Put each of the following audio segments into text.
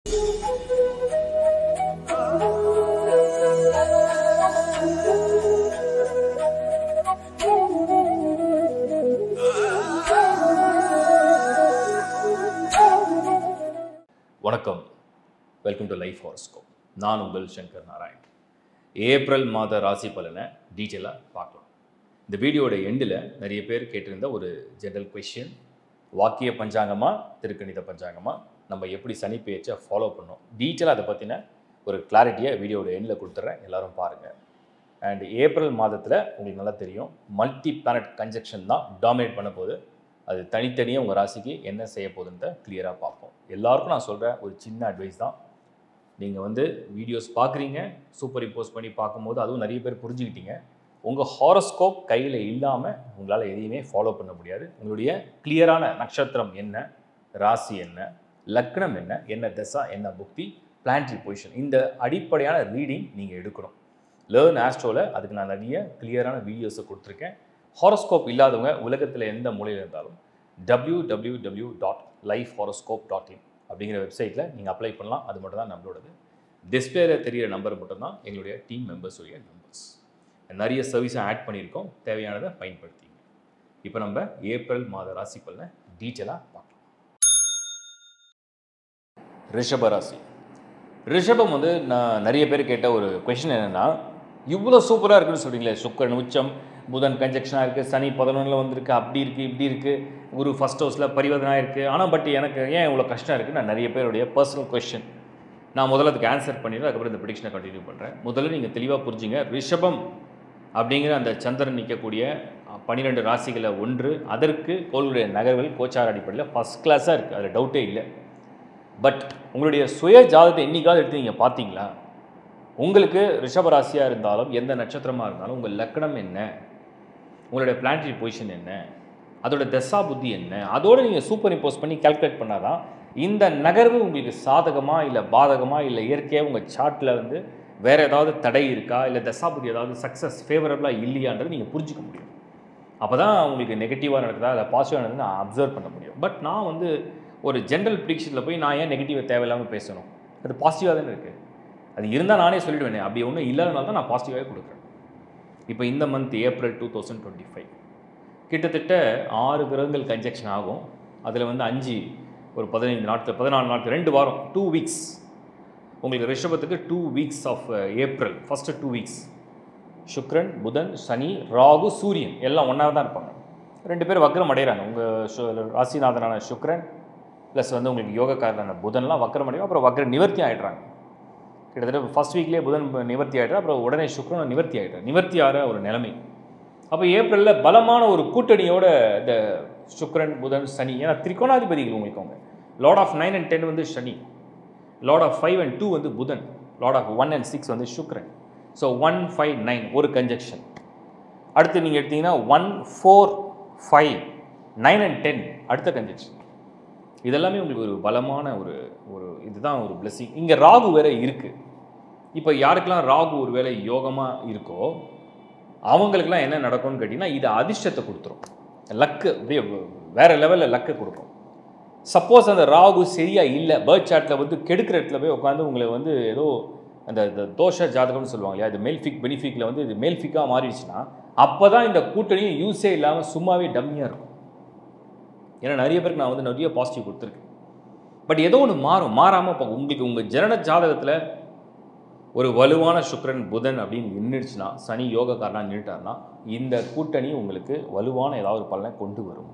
வணக்கம், welcome to life horoscope. நான் உங்கள் சங்கர் நாராயண். ஏப்ரல் மாத ராசி பலனை டீட்டெயிலாக பார்க்கலாம். இந்த வீடியோட எண்டில் நிறைய பேர் கேட்டிருந்த ஒரு ஜெனரல் கொஷின், வாக்கிய பஞ்சாங்கமாக திருக்கணித பஞ்சாங்கமாக நம்ம எப்படி சனி பெயர்ச்சியை ஃபாலோ பண்ணோம், டீட்டெயிலாக அதை பற்றின ஒரு கிளாரிட்டியை வீடியோட எண்டில் கொடுத்துட்றேன், எல்லோரும் பாருங்கள். அண்ட் ஏப்ரல் மாதத்தில் உங்களுக்கு நல்லா தெரியும், மல்டி பிளானட் கன்ஜெக்ஷன் தான் டாமினேட் பண்ண போது. அது தனித்தனியாக உங்கள் ராசிக்கு என்ன செய்ய போகுதுன்றத கிளியராக பார்ப்போம். எல்லாருக்கும் நான் சொல்கிற ஒரு சின்ன அட்வைஸ் தான், நீங்கள் வீடியோஸ் பார்க்குறீங்க, சூப்பர் இம்போஸ் பண்ணி பார்க்கும்போது அதுவும் நிறைய பேர் புரிஞ்சுக்கிட்டீங்க. உங்கள் ஹாரோஸ்கோப் கையில் இல்லாமல் உங்களால் எதையுமே ஃபாலோ பண்ண முடியாது. உங்களுடைய கிளியரான நட்சத்திரம் என்ன, ராசி என்ன, லக்னம் என்ன, என்ன தசா, என்ன புக்தி, பிளானட்டரி பொசிஷன், இந்த அடிப்படையான ரீடிங் நீங்கள் எடுக்கணும். லேர்ன் ஆஸ்ட்ரோவில் அதுக்கு நான் நிறைய கிளியரான வீடியோஸை கொடுத்துருக்கேன். ஹாரோஸ்கோப் இல்லாதவங்க உலகத்தில் எந்த மூலையில் இருந்தாலும் www.lifehoroscope.in அப்படிங்கிற வெப்சைட்டில் நீங்கள் அப்ளை பண்ணலாம். அது மட்டும் தான் நம்மளோடது. டிஸ்பிளேயில் தெரிகிற நம்பர் மட்டும்தான் எங்களுடைய டீம் மெம்பர்ஸுடைய நம்பர்ஸ். நிறைய சர்வீஸை ஆட் பண்ணியிருக்கோம், தேவையானதை பயன்படுத்திங்க. இப்போ நம்ம ஏப்ரல் மாத ராசி பலனை டீட்டெயிலாக பார்க்கலாம். ரிஷப ராசி. ரிஷபம் நான் நிறைய பேர் கேட்ட ஒரு கொஷின் என்னென்னா, இவ்வளோ சூப்பராக இருக்குன்னு சொல்கிறீங்களே, சுக்கிரன் உச்சம், புதன் கன்ஜெக்ஷனாக இருக்குது, சனி 11ல் வந்திருக்கு, அப்படி இருக்குது இப்படி இருக்குது, குரு ஃபஸ்ட் ஹவுஸில் பரிவர்த்தனை இருக்குது, ஆனால் பட் எனக்கு ஏன் இவ்வளோ கஷ்டம் இருக்குது? நான் நிறைய பேருடைய பர்சனல் கொஸ்டின் நான் முதல்ல அதுக்கு ஆன்சர் பண்ணிடுறேன், அதுக்கப்புறம் இந்த ப்ரெடிக்ஷனை கண்டினியூ பண்ணுறேன். முதல்ல நீங்கள் தெளிவாக புரிஞ்சுங்க, ரிஷபம் அப்படிங்கிற அந்த சந்திரன் நிற்கக்கூடிய 12 ராசிகளில் ஒன்று. அதற்கு கோளுடைய நகர்வுகள் கோச்சார அடிப்படையில் ஃபஸ்ட் கிளாஸாக இருக்குது, அதில் டவுட்டே இல்லை. பட் உங்களுடைய சுய ஜாதகத்தை என்றைக்காவது எடுத்து நீங்கள் பார்த்தீங்களா? உங்களுக்கு ரிஷபராசியாக இருந்தாலும் எந்த நட்சத்திரமாக இருந்தாலும் உங்கள் லக்னம் என்ன, உங்களுடைய பிளானட்டரி பொசிஷன் என்ன, அதோட தசா புத்தி என்ன, அதோடு நீங்கள் சூப்பர் இம்போஸ் பண்ணி கால்குலேட் பண்ணால் தான் இந்த நகர்வு உங்களுக்கு சாதகமாக இல்லை பாதகமாக, இல்லை இயற்கையாக உங்கள் சார்ட்டில் வேறு ஏதாவது தடை இருக்கா, இல்லை தசா புத்தி ஏதாவது சக்ஸஸ் ஃபேவரபுளாக இல்லையான்றது நீங்கள் புரிஞ்சிக்க முடியும். அப்போ தான் உங்களுக்கு நெகட்டிவாக நடக்குதா இல்லை பாசிட்டிவாக நடக்குது நான் அப்சர்வ் பண்ண முடியும். பட் நான் ஒரு ஜென்ரல் ப்ரிடிக்ஷனில் போய் நான் ஏன் நெகட்டிவை தேவையில்லாமல் பேசணும்? அது பாசிட்டிவாக தானே இருக்குது. அது இருந்தால் நானே சொல்லிவிடுவேனே, அப்படி ஒன்றும் இல்லாதனால தான் நான் பாசிட்டிவாகவே கொடுக்குறேன். இப்போ இந்த மந்த் ஏப்ரல் 2025 கிட்டத்தட்ட 6 கிரகங்கள் கன்ஜெக்ஷன் ஆகும். அதில் 5 ஒரு 15 நாட்கள் 14 நாட்கள் 2 வாரம் 2 வீக்ஸ் உங்களுக்கு ரிஷபத்துக்கு 2 weeks of April. First 2 weeks Sukran, Budhan, Sani, Rahu, சூரியன் எல்லாம் ஒன்றாக தான் இருப்பாங்க. 2 பேர் வக்ரம் அடைகிறாங்க. உங்கள் ராசிநாதனான சுக்ரன் ப்ளஸ் உங்களுக்கு யோகக்காரனான புதன்லாம் வக்ரம் அடையும், அப்புறம் வக்ர நிவர்த்தி ஆகிடுறாங்க. கிட்டத்தட்ட ஃபஸ்ட் வீக்லேயே புதன் நிவர்த்தி ஆகிட்டார், அப்புறம் உடனே சுக்ரன் நிவர்த்தி ஆகிட்டார். நிவர்த்தி ஆகிற ஒரு நிலைமை. அப்போ ஏப்ரலில் பலமான ஒரு கூட்டணியோட இந்த சுக்ரன், புதன், சனி, ஏன்னா திரிகோணாதிபதிகள் உங்களுக்கு அவங்க லார்ட் ஆஃப் 9 and 10 சனி, லார்ட் ஆஃப் 5 and 2 புதன், லார்ட் ஆஃப் 1 and 6 சுக்ரன். ஸோ 1, 5, 9 ஒரு கன்ஜெக்ஷன். அடுத்து நீங்கள் எடுத்தீங்கன்னா 1, 4, 5, 9 and 10 அடுத்த கன்ஜெக்ஷன். இதெல்லாமே உங்களுக்கு ஒரு பலமான ஒரு இதுதான் ஒரு பிளெஸிங். இங்கே ராகு வேறு இருக்குது. இப்போ யாருக்கெல்லாம் ராகு ஒரு வேளை யோகமாக இருக்கோ அவங்களுக்கெல்லாம் என்ன நடக்கும்னு கேட்டிங்கன்னா, இது அதிர்ஷ்டத்தை கொடுத்துரும், லக்கு அப்படியே வேறு லெவலில் லக்கை கொடுக்கும். சப்போஸ் அந்த ராகு சரியாக இல்லை, பேர்த் சார்ட்டில் கெடுக்கிற இடத்துல போய் உட்காந்து உங்களை ஏதோ அந்த தோஷ ஜாதகம்னு சொல்லுவாங்க இல்லையா, இது மேல்ஃபிக் பெனிஃபிக்கில் இது மேல்ஃபிக்காக மாறிடுச்சுன்னா அப்போ தான் இந்த கூட்டணியும் யூஸே இல்லாமல் சும்மாவே டம்மியாக இருக்கும். ஏன்னா நிறைய பேருக்கு நான் நிறைய பாசிட்டிவ் கொடுத்துருக்கேன். பட் ஏதோ ஒன்று மாறாமல் இப்போ உங்களுக்கு உங்கள் ஜனன ஜாதகத்தில் ஒரு வலுவான சுக்ரன், புதன் அப்படின்னு நின்றுச்சுன்னா, சனி யோகக்காரனாக நின்றுட்டார்னா இந்த கூட்டணி உங்களுக்கு வலுவான ஏதாவது ஒரு பலனை கொண்டு வரும்.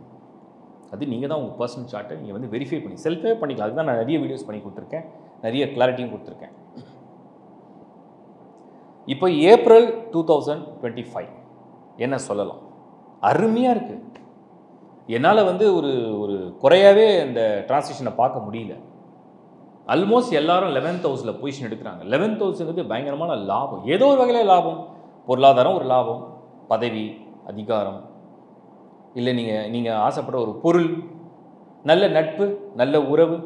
அது நீங்கள் தான் உங்கள் பர்சனல் சார்ட்டை நீங்கள் வெரிஃபை பண்ணி செல்ஃபே பண்ணிக்கலாம். அதுதான் நான் நிறைய வீடியோஸ் பண்ணி கொடுத்துருக்கேன், நிறைய கிளாரிட்டியும் கொடுத்துருக்கேன். இப்போ ஏப்ரல் 2025 என்ன சொல்லலாம்? அருமையாக இருக்குது. என்னால் ஒரு குறையாகவே இந்த டிரான்சிஷனை பார்க்க முடியல. ஆல்மோஸ்ட் எல்லாரும் 11th ஹவுஸில் பொசிஷன் எடுக்கிறாங்க. 11th ஹவுஸுங்கிறது பயங்கரமான லாபம், ஏதோ ஒரு வகையில் லாபம். பொருளாதாரம் ஒரு லாபம், பதவி, அதிகாரம், இல்லை நீங்கள் ஆசைப்பட்ட ஒரு பொருள், நல்ல நட்பு, நல்ல உறவு,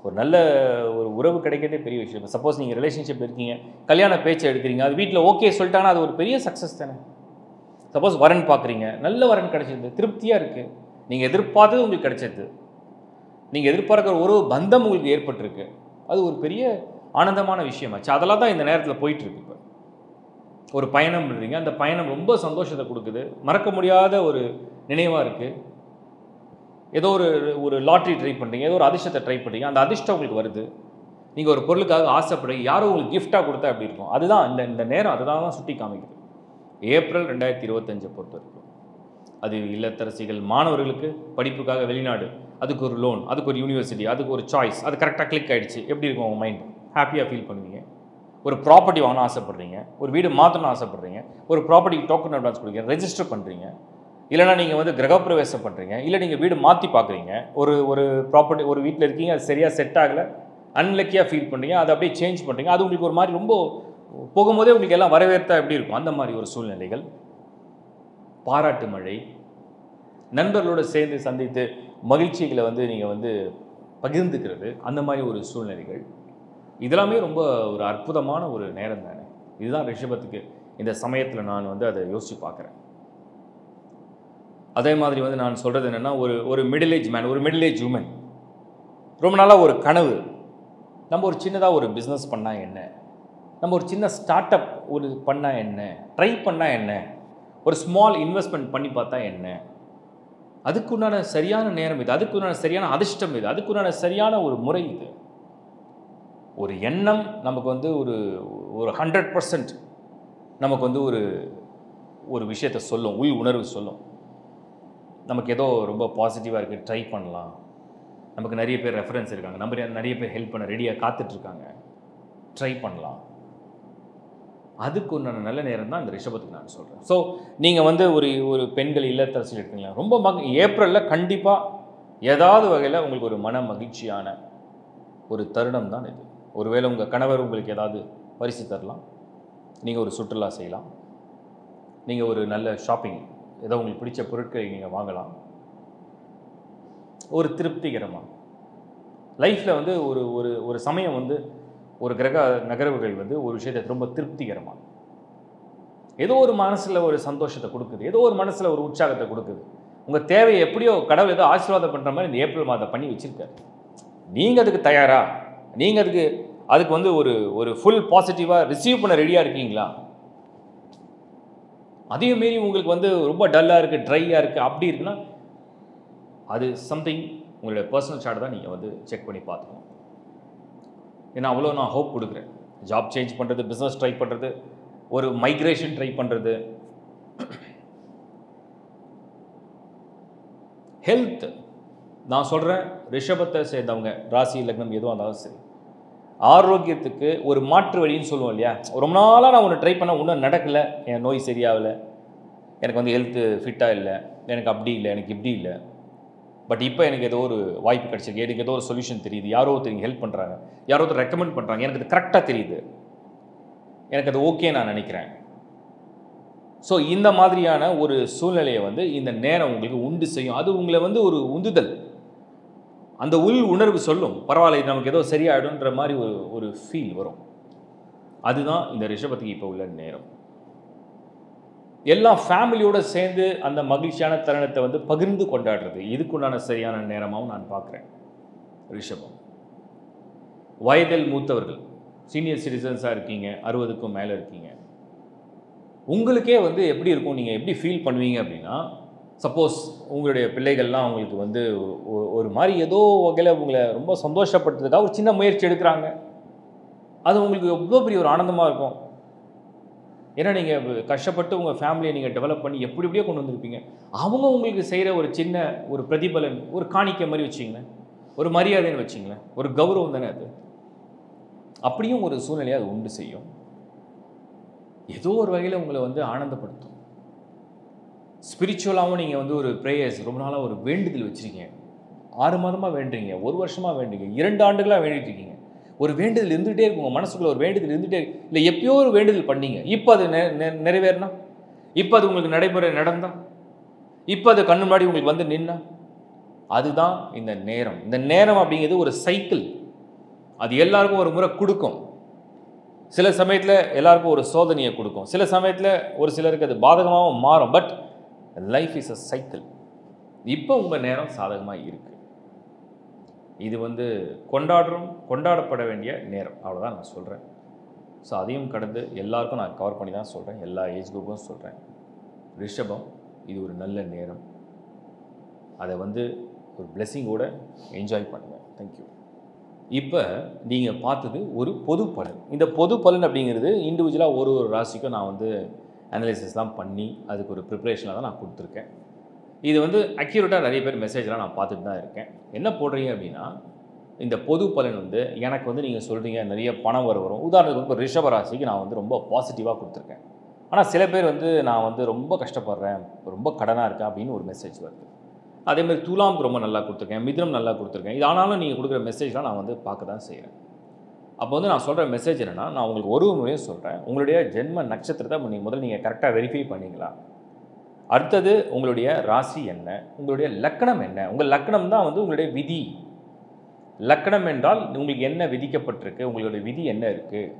ஒரு நல்ல உறவு கிடைக்கிறதே பெரிய விஷயம். சப்போஸ் நீங்கள் ரிலேஷன்ஷிப் இருக்கீங்க, கல்யாண பேச்சை எடுக்கிறீங்க, அது வீட்டில் ஓகே சொல்லிட்டாங்கன்னா அது ஒரு பெரிய சக்ஸஸ் தானே. சப்போஸ் வரன் பார்க்குறீங்க, நல்ல வரன் கிடைச்சிது, திருப்தியாக இருக்குது, நீங்கள் எதிர்பார்த்தது உங்களுக்கு கிடைச்சது, நீங்கள் எதிர்பார்க்குற ஒரு பந்தம் உங்களுக்கு ஏற்பட்டிருக்கு, அது ஒரு பெரிய ஆனந்தமான விஷயமாச்சு. அதெல்லாம் தான் இந்த நேரத்தில் போயிட்டுருக்கு. இப்போ ஒரு பயணம் பண்ணுறீங்க, அந்த பயணம் ரொம்ப சந்தோஷத்தை கொடுக்குது, மறக்க முடியாத ஒரு நினைவாக இருக்குது. ஏதோ ஒரு ஒரு லாட்ரி ட்ரை பண்ணுறீங்க, ஏதோ ஒரு அதிர்ஷ்டத்தை ட்ரை பண்ணுறீங்க, அந்த அதிர்ஷ்டம் உங்களுக்கு வருது, நீங்கள் ஒரு பொருளுக்காக ஆசைப்படுறீங்க, யாரோ உங்களுக்கு கிஃப்டாக கொடுத்தா எப்படி இருக்கும்? அதுதான் இந்த நேரம் அதுதான் சுட்டி காமிக்குது. ஏப்ரல் 2025 பொறுத்த வரைக்கும் அது இல்லத்தரசிகள் மாணவர்களுக்கு படிப்புக்காக வெளிநாடு, அதுக்கு ஒரு லோன், அதுக்கு ஒரு யூனிவர்சிட்டி, அதுக்கு ஒரு சாய்ஸ், அது கரெக்டாக கிளிக் ஆகிடுச்சு. எப்படி இருக்கும் உங்கள் மைண்ட்? ஹாப்பியாக ஃபீல் பண்ணுவீங்க. ஒரு ப்ராப்பர்ட்டி வாங்கணும் ஆசைப்பட்றீங்க, ஒரு வீடு மாற்றணும் ஆசைப்பட்றீங்க, ஒரு ப்ராப்பர்ட்டி டோக்கன் அட்வான்ஸ் கொடுக்குறீங்க, ரெஜிஸ்டர் பண்ணுறீங்க, இல்லைனா நீங்கள் வந்து கிரகப்பிரவேசம் பண்ணுறீங்க, இல்லை நீங்கள் வீடு மாற்றி பார்க்குறீங்க, ஒரு ப்ராப்பர்ட்டி ஒரு வீட்டில் இருக்கீங்க, அது சரியாக செட் ஆகலை, அன்லக்கியாக ஃபீல் பண்ணுறீங்க, அதை அப்படியே சேஞ்ச் பண்ணுறீங்க, அது உங்களுக்கு ஒரு மாதிரி ரொம்ப போகும்போதே உங்களுக்கு எல்லாம் வரவேற்றா எப்படி இருக்கும்? அந்த மாதிரி ஒரு சூழ்நிலைகள். பாராட்டு மழை, நண்பர்களோடு சேர்ந்து சந்தித்து மகிழ்ச்சிகளை வந்து நீங்கள் வந்து பகிர்ந்துக்கிறது, அந்த மாதிரி ஒரு சூழ்நிலைகள், இதெல்லாமே ரொம்ப ஒரு அற்புதமான ஒரு நேரம் தானே. இதுதான் ரிஷபத்துக்கு இந்த சமயத்தில் நான் வந்து அதை யோசித்து பார்க்குறேன். அதே மாதிரி வந்து நான் சொல்கிறது என்னென்னா, ஒரு மிடில் ஏஜ் மேன், ஒரு மிடில் ஏஜ் உமன், ரொம்ப நாளாக ஒரு கனவு, நம்ம ஒரு சின்னதாக ஒரு பிஸ்னஸ் பண்ணால் என்ன, நம்ம ஒரு சின்ன ஸ்டார்ட் அப் ஒரு பண்ணால் என்ன, ட்ரை பண்ணால் என்ன, ஒரு ஸ்மால் இன்வெஸ்ட்மெண்ட் பண்ணி பார்த்தா என்ன, அதுக்குண்டான சரியான நேரம் இது, அதுக்குண்டான சரியான அதிர்ஷ்டம் இது, அதுக்குண்டான சரியான ஒரு முறை இது. ஒரு எண்ணம் நமக்கு வந்து ஒரு 100% நமக்கு வந்து ஒரு விஷயத்தை சொல்லும், உள் உணர்வு சொல்லும். நமக்கு ஏதோ ரொம்ப பாசிட்டிவாக இருக்குது, ட்ரை பண்ணலாம், நமக்கு நிறைய பேர் ரெஃபரன்ஸ் இருக்காங்க, நம்ம நிறைய பேர் ஹெல்ப் பண்ண ரெடியாக காத்துட்ருக்காங்க, ட்ரை பண்ணலாம். அதுக்கு உண்டான நல்ல நேரம் தான் இந்த ரிஷபத்துக்கு நான் சொல்கிறேன். ஸோ நீங்கள் வந்து ஒரு பெண்கள் இல்லத்தரசிகள் இருக்கீங்களா, ரொம்ப ஏப்ரலில் கண்டிப்பாக ஏதாவது வகையில் உங்களுக்கு ஒரு மன மகிழ்ச்சியான ஒரு தருணம் தான் இது. ஒருவேளை உங்கள் கணவர் உங்களுக்கு ஏதாவது பரிசு தரலாம், நீங்கள் ஒரு சுற்றுலா செய்யலாம், நீங்கள் ஒரு நல்ல ஷாப்பிங், ஏதோ உங்களுக்கு பிடிச்ச பொருட்களை நீங்கள் வாங்கலாம். ஒரு திருப்திகரமாக லைஃப்பில் வந்து ஒரு சமயம் வந்து ஒரு கிரக நகர்வுகள் வந்து ஒரு விஷயத்தை ரொம்ப திருப்திகரமாக, ஏதோ ஒரு மனசில் ஒரு சந்தோஷத்தை கொடுக்குது, ஏதோ ஒரு மனசில் ஒரு உற்சாகத்தை கொடுக்குது. உங்கள் தேவையை எப்படியோ கடவுள் ஏதோ ஆசீர்வாதம் பண்ணுற மாதிரி இந்த ஏப்ரல் மாதம் பண்ணி வச்சுருக்காரு. நீங்கள் அதுக்கு தயாரா? நீங்கள் அதுக்கு வந்து ஒரு ஃபுல் பாசிட்டிவாக ரிசீவ் பண்ண ரெடியாக இருக்கீங்களா? அதையும் மீறி உங்களுக்கு வந்து ரொம்ப டல்லாக இருக்குது, ட்ரையாக இருக்குது, அப்படி இருக்குன்னா அது சம்திங் உங்களுடைய பர்சனல் சார்ட் தான் நீங்கள் வந்து செக் பண்ணி பார்த்துக்கணும். ஏன்னா அவ்வளோ நான் ஹோப் கொடுக்குறேன். ஜாப் சேஞ்ச் பண்ணுறது, பிஸ்னஸ் ட்ரை பண்ணுறது, ஒரு மைக்ரேஷன் ட்ரை பண்ணுறது, ஹெல்த், நான் சொல்கிறேன் ரிஷபத்தை சேர்ந்தவங்க ராசி லக்னம் எதுவாக இருந்தாலும் சரி, ஆரோக்கியத்துக்கு ஒரு மாற்று வழின்னு சொல்லுவோம் இல்லையா. ரொம்ப நாளாக நான் ஒன்று ட்ரை பண்ண ஒன்றும் நடக்கலை, என் நோய் சரியாகலை, எனக்கு வந்து ஹெல்த்து ஃபிட்டாக இல்லை, எனக்கு அப்படி இல்லை, எனக்கு இப்படி இல்லை, பட் இப்போ எனக்கு ஏதோ ஒரு வாய்ப்பு கிடச்சிருக்கு, எனக்கு ஏதோ ஒரு சொல்யூஷன் தெரியுது, யாரோ ஒருத்தர் ஹெல்ப் பண்ணுறாங்க, யாரோ ஒருத்தர் ரெக்கமெண்ட் பண்ணுறாங்க, எனக்கு அது கரெக்டாக தெரியுது, எனக்கு அது ஓகே நான் நினைக்கிறேன். ஸோ இந்த மாதிரியான ஒரு சூழ்நிலையை வந்து இந்த நேரம் உங்களுக்கு உண்டு செய்யும். அது உங்களை வந்து ஒரு உந்துதல், அந்த உள் உணர்வு சொல்லும், பரவாயில்ல நமக்கு ஏதோ சரியாயிடும்ன்ற மாதிரி ஒரு ஃபீல் வரும். அதுதான் இந்த ரிஷபத்துக்கு இப்போ உள்ள நேரம். எல்லா ஃபேமிலியோடு சேர்ந்து அந்த மகிழ்ச்சியான தருணத்தை வந்து பகிர்ந்து கொண்டாடுறது, இதுக்குண்டான சரியான நேரமாகவும் நான் பார்க்குறேன். ரிஷபம், வயதில் மூத்தவர்கள், சீனியர் சிட்டிசன்ஸாக இருக்கீங்க, 60க்கும் மேலே இருக்கீங்க, உங்களுக்கே வந்து எப்படி இருக்கும், நீங்கள் எப்படி ஃபீல் பண்ணுவீங்க அப்படின்னா, சப்போஸ் உங்களுடைய பிள்ளைகள்லாம் அவங்களுக்கு வந்து ஒரு மாதிரி ஏதோ வகையில் உங்களை ரொம்ப சந்தோஷப்படுறதுக்காக ஒரு சின்ன முயற்சி எடுக்கிறாங்க, அது உங்களுக்கு எவ்வளோ பெரிய ஒரு ஆனந்தமாக இருக்கும். ஏன்னா நீங்கள் கஷ்டப்பட்டு உங்கள் ஃபேமிலியை நீங்கள் டெவலப் பண்ணி எப்படி எப்படியோ கொண்டு வந்திருப்பீங்க. அவங்க உங்களுக்கு செய்கிற ஒரு சின்ன ஒரு பிரதிபலன், ஒரு காணிக்கை மாதிரி வச்சிங்களேன், ஒரு மரியாதைன்னு வச்சிங்களேன், ஒரு கௌரவம் தானே அது. அப்படியும் ஒரு சூழ்நிலையை அது உண்டு செய்யும். ஏதோ ஒரு வகையில் உங்களை வந்து ஆனந்தப்படுத்தும். ஸ்பிரிச்சுவலாகவும் நீங்கள் வந்து ஒரு ப்ரேயர்ஸ், ரொம்ப நாளாக ஒரு வேண்டுதல் வச்சுருக்கீங்க, 6 மாதமாக வேண்டுறீங்க, 1 வருஷமாக வேண்டுறீங்க, 2 ஆண்டுகளாக வேண்டிட்டு இருக்கீங்க, ஒரு வேண்டுதல் இருந்துகிட்டே இருக்கும், உங்கள் மனசுக்குள்ள ஒரு வேண்டுதல் இருந்துகிட்டே இல்லை, எப்பயோ ஒரு வேண்டுதல் பண்ணீங்க, இப்போ அது நிறைவேறினா, இப்போ அது உங்களுக்கு நடைமுறை நடந்தா, இப்போ அது கண்ணு முன்னாடி உங்களுக்கு வந்து நின்னா, அதுதான் இந்த நேரம். இந்த நேரம் அப்படிங்கிறது ஒரு சைக்கிள், அது எல்லாருக்கும் ஒரு முறை கொடுக்கும். சில சமயத்தில் எல்லாருக்கும் ஒரு சோதனையை கொடுக்கும், சில சமயத்தில் ஒரு சிலருக்கு அது பாதகமாகவும் மாறும். But life is a cycle. இப்போ உங்கள் நேரம் சாதகமாக இருக்குது. இது வந்து கொண்டாடப்பட வேண்டிய நேரம், அவ்வளோதான் நான் சொல்கிறேன். ஸோ அதையும் கடந்து எல்லாருக்கும் நான் கவர் பண்ணி தான் சொல்கிறேன், எல்லா ஏஜ் குரூப்பும் சொல்கிறேன். ரிஷபம் இது ஒரு நல்ல நேரம், அதை வந்து ஒரு பிளெஸிங்கோடு என்ஜாய் பண்ணுங்கள். தேங்க்யூ. இப்போ நீங்கள் பார்த்தது ஒரு பொது பலன். இந்த பொது பலன் அப்படிங்கிறது இண்டிவிஜுவலாக ஒரு ராசிக்கும் நான் வந்து அனலைசிஸ்லாம் பண்ணி அதுக்கு ஒரு ப்ரிப்ரேஷனாக தான் நான் கொடுத்துருக்கேன். இது வந்து அக்யூரேட்டாக நிறைய பேர் மெசேஜ்லாம் நான் பார்த்துட்டு தான் இருக்கேன். என்ன போடுறீங்க அப்படின்னா, இந்த பொது பலன் வந்து எனக்கு வந்து நீங்கள் சொல்கிறீங்க நிறைய பணம் வரும். உதாரணத்துக்கு இப்போ ரிஷப ராசிக்கு நான் வந்து ரொம்ப பாசிட்டிவாக கொடுத்துருக்கேன். ஆனால் சில பேர் வந்து நான் வந்து ரொம்ப கஷ்டப்படுறேன், ரொம்ப கடனாக இருக்கேன் அப்படின்னு ஒரு மெசேஜ் வருது. அதேமாதிரி துலாம்க்கு ரொம்ப நல்லா கொடுத்துருக்கேன், மிதுனம் நல்லா கொடுத்துருக்கேன். இது ஆனாலும் நீங்கள் கொடுக்குற மெசேஜ்லாம் நான் வந்து பார்க்க தான் செய்கிறேன். அப்போ வந்து நான் சொல்கிற மெசேஜ் என்னென்னா, நான் உங்களுக்கு ஒரு முறையும் சொல்கிறேன், உங்களுடைய ஜென்ம நட்சத்திரத்தை முதல்ல நீங்கள் கரெக்டாக வெரிஃபை பண்ணிங்களா? அடுத்தது உங்களுடைய ராசி என்ன, உங்களுடைய லக்கணம் என்ன. உங்கள் லக்கணம் தான் வந்து உங்களுடைய விதி. லக்கணம் என்றால் உங்களுக்கு என்ன விதிக்கப்பட்டிருக்கு, உங்களுடைய விதி என்ன இருக்குது,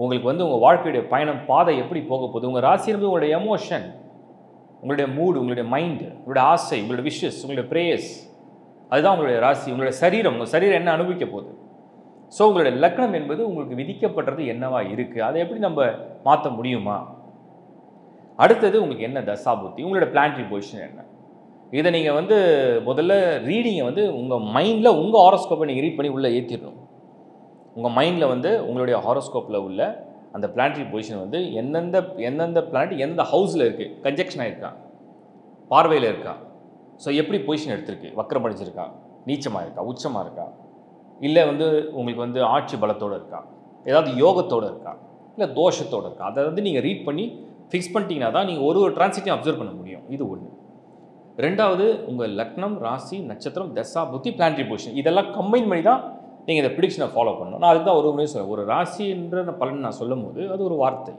உங்களுக்கு வந்து உங்கள் வாழ்க்கையுடைய பயணம் பாதை எப்படி போக போகுது. உங்கள் ராசி என்பது உங்களுடைய எமோஷன், உங்களுடைய மூடு, உங்களுடைய மைண்டு, உங்களுடைய ஆசை, உங்களுடைய விஷஸ், உங்களுடைய ப்ரேயர்ஸ், அதுதான் உங்களுடைய ராசி. உங்களுடைய சரீரம், உங்கள் சரீரம் என்ன அனுபவிக்க போகுது. ஸோ உங்களுடைய லக்னம் என்பது உங்களுக்கு விதிக்கப்பட்டது என்னவா இருக்குது, அதை எப்படி நம்ம மாற்ற முடியுமா. அடுத்தது உங்களுக்கு என்ன தசாபுத்தி, உங்களோட பிளானட்டரி பொசிஷன் என்ன. இதை நீங்கள் வந்து முதல்ல ரீடிங்கை வந்து உங்கள் மைண்டில் உங்கள் ஹாரோஸ்கோப்பை நீங்கள் ரீட் பண்ணி உள்ளே ஏற்றிடணும். உங்கள் மைண்டில் வந்து உங்களுடைய ஹாரோஸ்கோப்பில் உள்ள அந்த பிளானட்டரி பொசிஷன் வந்து எந்தெந்த பிளானட் எந்த ஹவுஸில் இருக்குது, கன்ஜெக்ஷனாக இருக்கா, பார்வையில் இருக்கா, ஸோ எப்படி பொசிஷன் எடுத்திருக்கு, வக்கரம் அடிச்சிருக்கா, நீச்சமாக இருக்கா, உச்சமாக இருக்கா, இல்லை வந்து உங்களுக்கு வந்து ஆட்சி பலத்தோடு இருக்கா, ஏதாவது யோகத்தோடு இருக்கா, இல்லை தோஷத்தோடு இருக்கா. அதை வந்து நீங்கள் ரீட் பண்ணி ஃபிக்ஸ் பண்ணிட்டீங்கன்னா தான் நீங்கள் ஒரு டிரான்சிட்டையும் அப்சர்வ் பண்ண முடியும். இது ஒன்று. ரெண்டாவது, உங்கள் லக்னம், ராசி, நட்சத்திரம், தசா, புத்தி, பிளானட்டரி பொசிஷன் இதெல்லாம் கம்பைன் பண்ணி தான் நீங்கள் இந்த ப்ரிடிக்ஷனை ஃபாலோ பண்ணணும். நான் அதுக்கு தான் ஒரு முறை சொல்லுவேன், ஒரு ராசின்ற பலன் நான் சொல்லும் போது அது ஒரு வார்த்தை.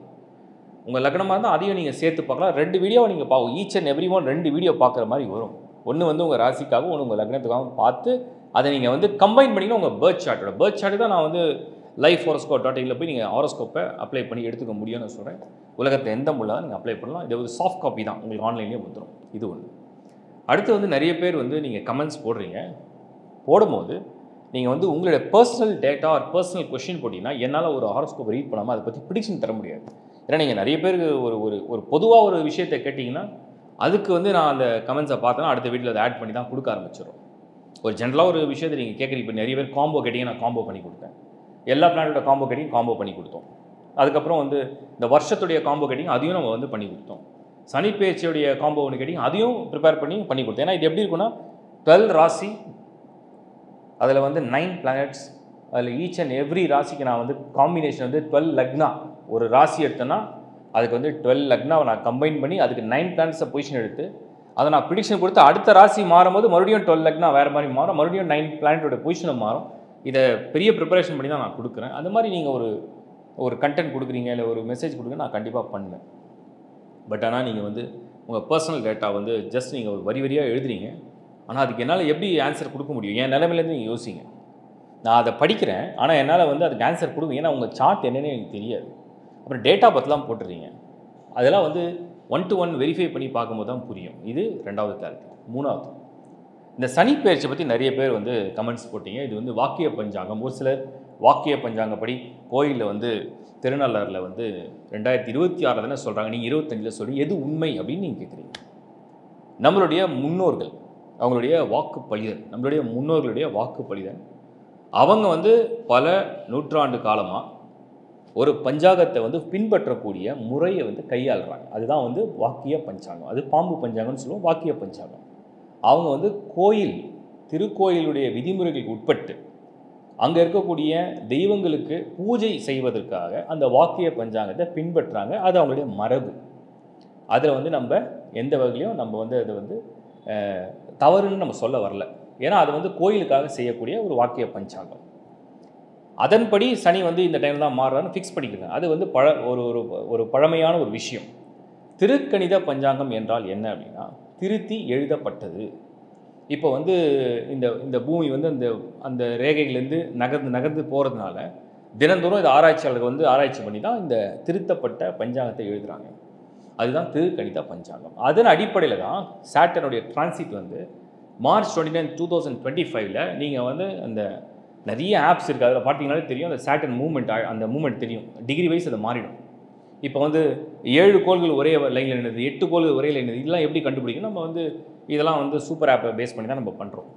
உங்கள் லக்னமாக இருந்தால் அதையும் நீங்கள் சேர்த்து பார்க்கலாம். 2 வீடியோவை நீங்கள் பார்க்க, each and every one 2 video பார்க்குற மாதிரி வரும். ஒன்று வந்து உங்கள் ராசிக்காகவும் ஒன்று உங்கள் லக்னத்துக்காகவும் பார்த்து அதை நீங்கள் வந்து கம்பைன் பண்ணிங்கன்னா உங்கள் பர்த் சார்ட்டு தான் நான் வந்து லைஃப் ஹாரோஸ்கோப்.in போய் நீங்கள் ஹாரோஸ்கோப்பை அப்ளை பண்ணி எடுத்துக்க முடியும்னு சொல்கிறேன். உலகத்தில் எந்த முள்ளாக நீங்கள் அப்ளை பண்ணலாம். இது ஒரு சாஃப்ட் காப்பி தான், உங்களுக்கு ஆன்லைன்லேயே வந்துடும். இது ஒன்று. அடுத்து வந்து நிறைய பேர் வந்து நீங்கள் கமெண்ட்ஸ் போடுறீங்க. போடும்போது நீங்கள் வந்து உங்களுடைய personal data or personal question போட்டிங்கன்னா என்னால் ஒரு ஹாரோஸ்கோப் ரீட் பண்ணாமல் அதை பற்றி ப்ரிடிக்ஷன் தர முடியாது. ஏன்னா நீங்கள் நிறைய பேருக்கு ஒரு பொதுவாக ஒரு விஷயத்தை கேட்டிங்கன்னா அதுக்கு வந்து நான் அந்த கமெண்ட்ஸை பார்த்தேன்னா அடுத்த வீட்டில் அதை ஆட் பண்ணி தான் கொடுக்க ஆரம்பிச்சிடும். ஒரு ஜென்ரலாக ஒரு விஷயத்தை நீங்கள் கேட்குறீங்க. இப்போ நிறைய பேர் காம்போ கேட்டிங்க, நான் காம்போ பண்ணி கொடுத்தேன். எல்லா பிளானோட காம்போ கேட்டிங்க, காம்போ பண்ணி கொடுத்தோம். அதுக்கப்புறம் வந்து இந்த வருஷத்துடைய காம்போ கேட்டிங்க, அதையும் நம்ம வந்து பண்ணி கொடுத்தோம். சனி பேச்சியோடைய காம்போ ஒன்று கேட்டிங்க, அதையும் ப்ரிப்பேர் பண்ணி கொடுத்தோம். ஏன்னா இது எப்படி இருக்குன்னா 12 ராசி, அதில் வந்து 9 பிளானட்ஸ், அதில் ஈச் அண்ட் எவ்ரி ராசிக்கு நான் வந்து காம்பினேஷன் வந்து 12 லக்னா. ஒரு ராசி எடுத்தேன்னா அதுக்கு வந்து 12 லக்னாவை நான் கம்பைன் பண்ணி அதுக்கு 9 பிளானட்ஸை பொசிஷன் எடுத்து அதை நான் ப்ரிடிக்ஷன் கொடுத்து அடுத்த ராசி மாறும்போது மறுபடியும் 12 லக்னா வேறு மாதிரி மாறும், மறுபடியும் 9 பிளானட்டோட பொசிஷனை மாறும். இதை பெரிய ப்ரிப்பரேஷன் பண்ணி தான் நான் கொடுக்குறேன். அந்த மாதிரி நீங்கள் ஒரு கண்டென்ட் கொடுக்குறீங்க, இல்லை ஒரு மெசேஜ் கொடுங்க, நான் கண்டிப்பாக பண்ணுவேன். பட் ஆனால் நீங்கள் வந்து உங்கள் பர்சனல் டேட்டா வந்து ஜஸ்ட் நீங்கள் ஒரு வரியாக எழுதுறீங்க. ஆனால் அதுக்கு என்னால் எப்படி ஆன்சர் கொடுக்க முடியும்? என் நிலைமையிலேருந்து நீங்கள் யோசிங்க. நான் அதை படிக்கிறேன், ஆனால் என்னால் வந்து அதுக்கு ஆன்சர் கொடுங்க. ஏன்னா உங்கள் சார்ட் என்னென்னு எனக்கு தெரியாது. அப்புறம் டேட்டா பற்றிலாம் போட்டுறீங்க. அதெல்லாம் வந்து 1 to 1 வெரிஃபை பண்ணி பார்க்கும்போது தான் புரியும். இது 2வது கிளாரிட்டி. 3வது, இந்த சனி பெயர்ச்சியை பற்றி நிறைய பேர் வந்து கமெண்ட்ஸ் போட்டிங்க. இது வந்து வாக்கிய பஞ்சாங்கம். ஒரு சிலர் வாக்கிய பஞ்சாங்கப்படி கோயிலில் வந்து திருநள்ளாறில் வந்து 2026 தானே சொல்கிறாங்க, நீங்கள் 25 சொல்லி எது உண்மை அப்படின்னு நீங்கள் கேட்குறீங்க. நம்மளுடைய முன்னோர்கள் அவங்களுடைய வாக்கு பலிதன், நம்மளுடைய முன்னோர்களுடைய வாக்கு பலிதன், அவங்க வந்து பல நூற்றாண்டு காலமாக ஒரு பஞ்சாங்கத்தை வந்து பின்பற்றக்கூடிய முறையை வந்து கையாளுறாங்க. அதுதான் வந்து வாக்கிய பஞ்சாங்கம். அது பாம்பு பஞ்சாங்கம்னு சொல்லுவோம், வாக்கிய பஞ்சாங்கம். அவங்க வந்து திருக்கோயிலுடைய விதிமுறைகளுக்கு உட்பட்டு அங்கே இருக்கக்கூடிய தெய்வங்களுக்கு பூஜை செய்வதற்காக அந்த வாக்கிய பஞ்சாங்கத்தை பின்பற்றுறாங்க. அது அவங்களுடைய மரபு. அதில் வந்து நம்ம எந்த வகையிலையும் நம்ம வந்து அதை வந்து தவறுன்னு நம்ம சொல்ல வரல. ஏன்னா அது வந்து கோயிலுக்காக செய்யக்கூடிய ஒரு வாக்கிய பஞ்சாங்கம். அதன்படி சனி வந்து இந்த டைமில் தான் மாறுறான்னு ஃபிக்ஸ் பண்ணிக்கிறாங்க. அது வந்து ஒரு பழமையான ஒரு விஷயம். திருக்கணித பஞ்சாங்கம் என்றால் என்ன அப்படின்னா, திருத்தி எழுதப்பட்டது. இப்போ வந்து இந்த பூமி வந்து அந்த ரேகையிலேருந்து நகர்ந்து போகிறதுனால தினந்தோறும் இது ஆராய்ச்சியாளர்கள் வந்து ஆராய்ச்சி பண்ணி தான் இந்த திருத்தப்பட்ட பஞ்சாங்கத்தை எழுதுகிறாங்க. அதுதான் திருக்கணித பஞ்சாங்கம். அதன் அடிப்படையில் தான் சாட்டனுடைய டிரான்சிட் வந்து மார்ச் 29, 2025 நீங்கள் வந்து அந்த நிறைய ஆப்ஸ் இருக்குது, அதில் பார்த்தீங்கன்னாலே தெரியும் அந்த சேட்டன் மூவ்மெண்ட், அந்த மூவ்மெண்ட் தெரியும், டிகிரி வைஸ் அதை மாறிடும். இப்போ வந்து 7 கோள்கள் ஒரே லைனில் நின்றுது, 8 கோள்கள் ஒரே லைன், இதெல்லாம் எப்படி கண்டுபிடிக்கும்? நம்ம வந்து இதெல்லாம் வந்து சூப்பர் ஆப்பை பேஸ் பண்ணி தான் நம்ம பண்ணுறோம்.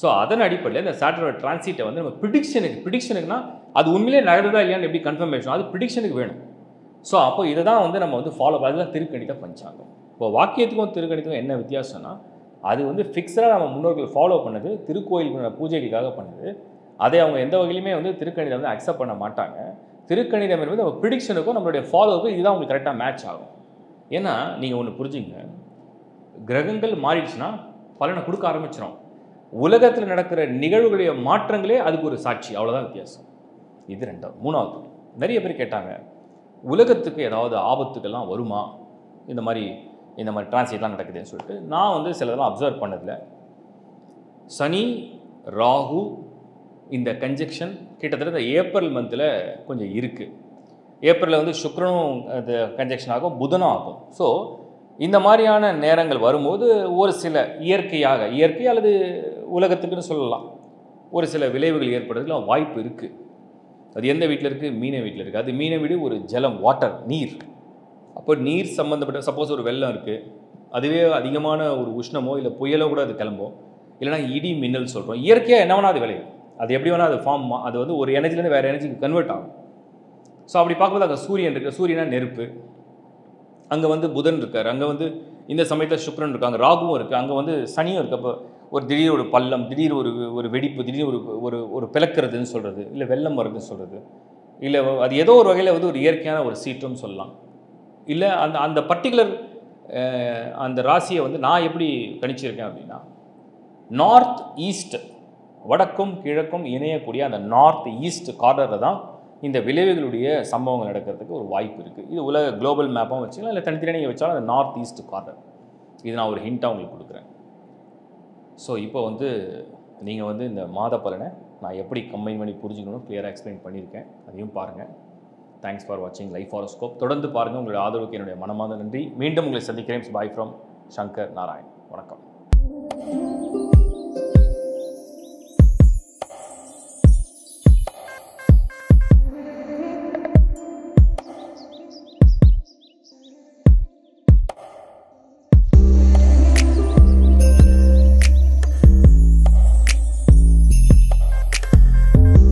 ஸோ அதன் அடிப்படையில் இந்த சேட்டனோட டிரான்சிட்டை வந்து நம்ம ப்ரிடிக்ஷனுக்குனா அது உண்மையிலே நகருதா இல்லையான்னு எப்படி கன்ஃபர்மேஷன், அது ப்ரிடிக்ஷனுக்கு வேணும். ஸோ அப்போ இதை தான் வந்து நம்ம வந்து ஃபாலோ பண்ணலாம். திருக்கணித பஞ்சாங்கம். இப்போ வாக்கியத்துக்கும் திருக்கணித்துக்கும் என்ன வித்தியாசம்னா, அது வந்து ஃபிக்ஸடாக நம்ம முன்னோர்கள் ஃபாலோ பண்ணது, திருக்கோயில் பூஜைகளுக்காக பண்ணது. அதை அவங்க எந்த வகையிலுமே வந்து திருக்கணிதம் வந்து அக்செப்ட் பண்ண மாட்டாங்க. திருக்கணிதம் என்பது நம்ம ப்ரிடிக்ஷனுக்கும் நம்மளுடைய ஃபாலோவுக்கும் இதுதான் உங்களுக்கு கரெக்டாக மேட்ச் ஆகும். ஏன்னா நீங்கள் ஒன்று புரிஞ்சுங்க, கிரகங்கள் மாறிடுச்சுன்னா பலனை கொடுக்க ஆரம்பிச்சிடும். உலகத்தில் நடக்கிற நிகழ்வுகளுடைய மாற்றங்களே அதுக்கு ஒரு சாட்சி, அவ்வளோதான் வித்தியாசம். இது 2வது. 3வது, நிறைய பேர் கேட்டாங்க, உலகத்துக்கு ஏதாவது ஆபத்துக்கெல்லாம் வருமா இந்த மாதிரி டிரான்சிட்லாம் நடக்குதுன்னு சொல்லிட்டு. நான் வந்து சிலதெல்லாம் அப்சர்வ் பண்ணதில்லை. சனி ராகு இந்த கன்ஜெக்ஷன் கிட்டத்தட்ட இந்த ஏப்ரல் மந்தில் கொஞ்சம் இருக்குது. ஏப்ரலில் வந்து சுக்கிரனும் அது கன்ஜெக்ஷன் ஆகும், புதனும் ஆகும். ஸோ இந்த மாதிரியான நேரங்கள் வரும்போது ஒரு சில இயற்கை அல்லது உலகத்துக்குன்னு சொல்லலாம், ஒரு சில விளைவுகள் ஏற்படுறதுல வாய்ப்பு இருக்குது. அது எந்த வீட்டில் இருக்குது? மீன வீட்டில் இருக்குது. அது மீன வீடு ஒரு ஜலம், வாட்டர், நீர். அப்போ நீர் சம்மந்தப்பட்ட சப்போஸ் ஒரு வெள்ளம் இருக்குது, அதுவே அதிகமான ஒரு உஷ்ணமோ இல்லை புயலோ கூட அது கிளம்பும். இல்லைனா இடி மின்னல் சொல்கிறோம். இயற்கையாக என்ன வேணால் அது விளையும், அது எப்படி வேணால் அது ஃபார்ம், அது வந்து ஒரு எனர்ஜிலேருந்து வேறு எனர்ஜிக்கு கன்வெர்ட் ஆகும். ஸோ அப்படி பார்க்கும்போது அங்கே சூரியன் இருக்குது, சூரியனா நெருப்பு, அங்கே வந்து புதன் இருக்கார், அங்கே வந்து இந்த சமயத்தில் சுக்கிரன் இருக்காங்க, ராகுவும் இருக்குது, அங்கே வந்து சனியும் இருக்குது. அப்போ ஒரு திடீர் ஒரு பள்ளம், திடீர் ஒரு வெடிப்பு, திடீர் ஒரு பிளக்கிறதுன்னு சொல்கிறது, இல்லை வெள்ளம் வருதுன்னு சொல்கிறது, இல்லை அது ஏதோ ஒரு வகையில் வந்து ஒரு இயற்கையான ஒரு சீற்றம்னு சொல்லலாம். இல்லை அந்த பர்டிகுலர் அந்த ராசியை வந்து நான் எப்படி கணிச்சிருக்கேன் அப்படின்னா, நார்த் ஈஸ்ட், வடக்கும் கிழக்கும் இணையக்கூடிய அந்த நார்த் ஈஸ்ட் கார்னரில் தான் இந்த விளைவுகளுடைய சம்பவங்கள் நடக்கிறதுக்கு ஒரு வாய்ப்பு இருக்குது. இது உலக குளோபல் மேப்பாக வச்சுக்கலாம், இல்லை தனித்தனியாக நீங்கள் வச்சாலும் அந்த நார்த் ஈஸ்ட் கார்னர். இது நான் ஒரு ஹிண்ட்டாக உங்களுக்கு கொடுக்குறேன். ஸோ இப்போ வந்து நீங்கள் வந்து இந்த மாத பலனை நான் எப்படி கம்பைன் பண்ணி புரிஞ்சுக்கணும்னு கிளியராக எக்ஸ்பிளைன் பண்ணியிருக்கேன். அதையும் பாருங்கள். தேங்க்ஸ் ஃபார் வாட்சிங் லைஃப் ஹாரோஸ்கோப். தொடர்ந்து பாருங்கள். உங்களுடைய ஆதரவுக்கு என்னுடைய மனமார்ந்த நன்றி. மீண்டும் உங்களை சந்திக்கிறேன். Bye from Shankar Narayan. வணக்கம்.